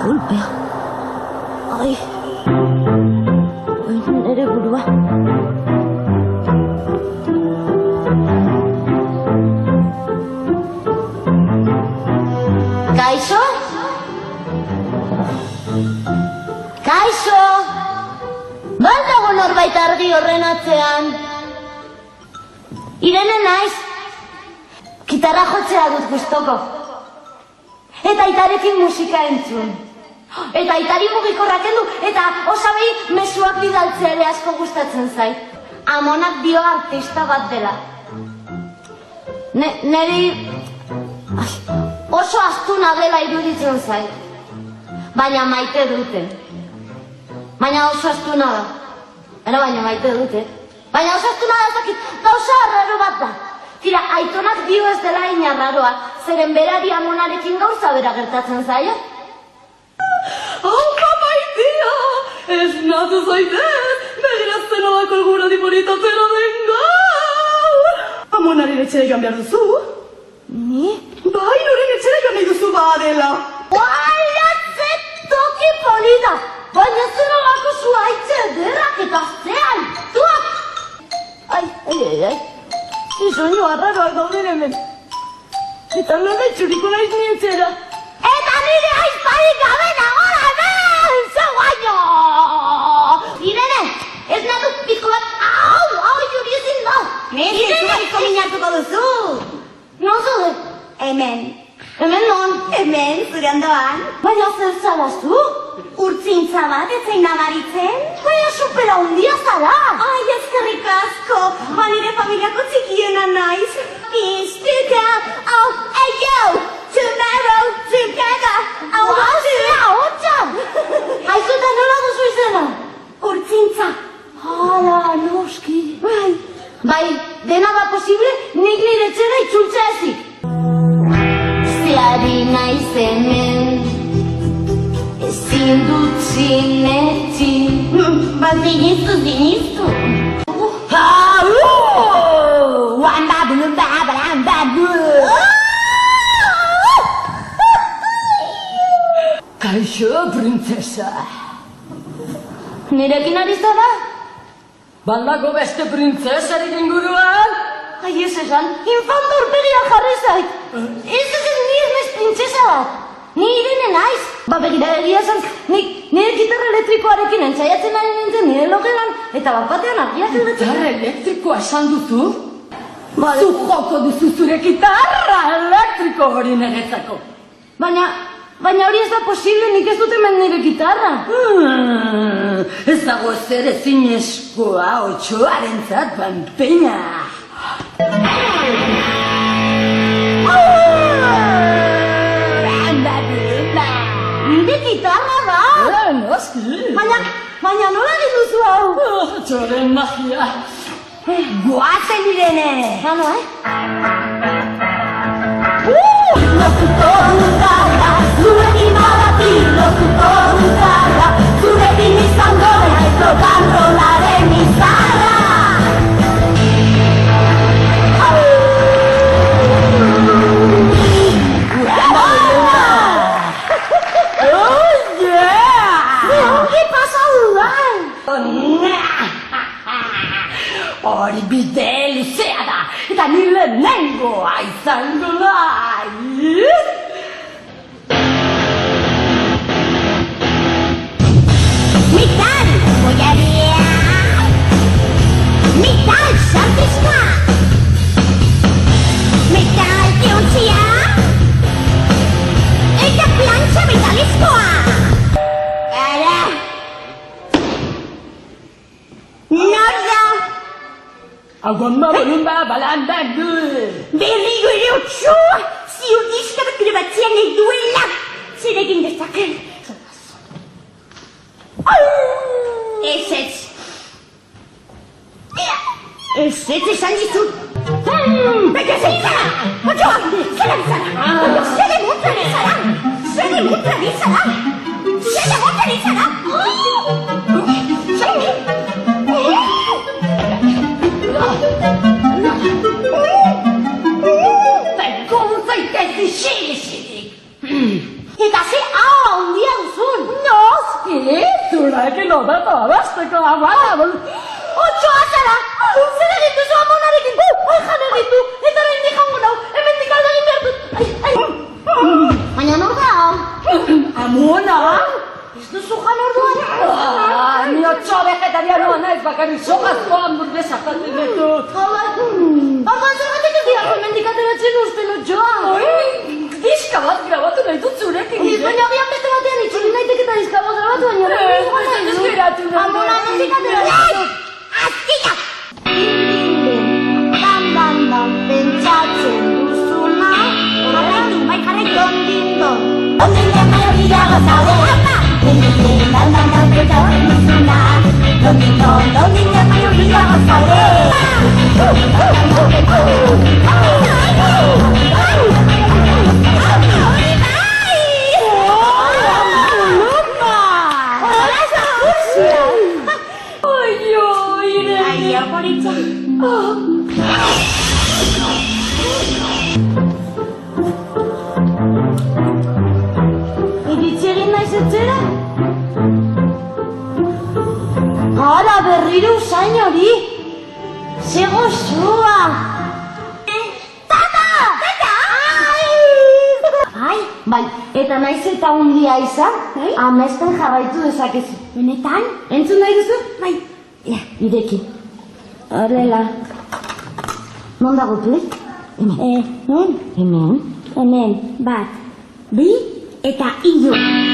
golpea. Ai, nere burua. Kaixo? Kaixo? Baldago norbait argi horren atzean. Irene naiz. Gitarra jotzea dut gustoko. Eta aitarekin musika entzun. Eta aitari mugikorrak kendu, eta osabei mezuak bidaltzea ere asko gustatzen zait. Amonak dio artista bat dela. Neri oso astuna dela iruditzen zait. Baina maite dute. Baina oso astuna da. Baina maite dute. Baina oso astuna da ezakit, gauza arraro bat da. Tira, aitonak dio ez dela inarraroa, zeren berari amonarekin gauza bera gertatzen zaio. Aupa maitia, esnatu zaitez, begirazten odako elgura dipolitatzera den gaur. Amonaren etxera joan behar duzu? Ni? Bai, noren etxera joan nahi duzu badela. Baiatze toki polita, baina zen olako zuaitze ederrak eta zean, tuak! Ai. Soinu arraroak dauden hemen. Eta nola itxuriko naiz nintzera. Eta nire aizparik gabe nagola hemen! Zeu baino! Irene, ez nadu piko bat, hau, juri ezin da! Nire, zugariko minatuko duzu! Non zaude? Hemen. Hemen non? Hemen, zure ondoan. Baina zer zalaztu? Urtzintza bat, etzain nabaritzen? Baina supera hundia zara! Ai, ezkerrik asko, nire familiako txikiena naiz. Peace together, oh, hey yo! Tomorrow, together, oh, Hotxan! Aizu eta nola duzu izena? Urtzintza. Hala, noski. Bai, dena da posible, nik nire etxera itzultzea ezik. Zeari naiz hemen, ezin dut zinetzi. Ziniztu. Kaixo, printzesa. Nirekin ari zara? Baldako beste printzesarik inguruan? Ai, ez esan, infando urpegia jarri zait. Ez ni ez naiz printzesa bat. Ni Irene naiz. Begira egia esan, nire gitarra elektrikoarekin entzaiatzen ari nintzen nire logelan, eta batean argiak edatzen. Gitarra elektrikoa esan duzu? Bale. Zu joko duzu zure gitarra elektriko hori niretzako. Baina hori ez da posible, nik ez dut hemen nire gitarra. Ez dago zer ezin eskoa otxoarentzat panpeina. Nire gitarra da! Noski! Baina nola dituzu hau? Txoren magia. Goazen, Irene! Hano, Lozuko dudala, zurekin abati, lozuko dudala, zurekin izango naiz rock'n'rollaren izarra. Ongi pasa dudan! Hori bide luzea da, eta ni lehenengoa izango naiz. Metal, boiaria! Metal, xartizkoa! Metal, tiontzia! Eta plantxa metalizkoa! Ara! Norda! Agomma bolumba balanda du! Berrigo ere otxo! Ziur diska bat grabatzean nahi duela! Zer egin dezaken? Ez! Ez esan dizut! Beke zein zara! Otxoa! Zera bizara! Zere mutra bizara! Zere mutra bizara! Zere mutra bizara! Zaigun zaitez isilik! Eta ze hau handia duzu! Otxoa zara! Zer egin duzu amonarekin? Jan egin du! Eta orain jango nau! Hemendik alde egin behar dut! Baina nor da? Amona? Ez duzu jan orduan? Ni otxo vegetarianoa naiz, bakarrik sogazko hamburguesa jaten ditut. Ama zergatik ez dira hemendik ateratzen usten otxoa? Diska bat grabatu nahi dut zurekin. Baina agian beste batean itxuri nahitek eta diska bat grabatu baina. Ez geratu nahi. Amona hemendik ateratzen. Azkina! Dan, pentsatzen duzuna. Jarraitu, bai jarraitu. Don. Ondinen maioria gozaude. Dan, pentsatzen duzuna. Ondinen maioria gozaude. Iritsi egin naiz etxera? Hala berriro usain hori! Ze gozoa! Tata! Ai, bai, eta naiz eta hundia izan, amesten jarraitu dezakezu. Benetan? Entzun nahi duzu? Bai. Ja, ireki. Horrela. Non dago tuik? Hemen. Non? Hemen. Hemen. 1, 2, eta 3.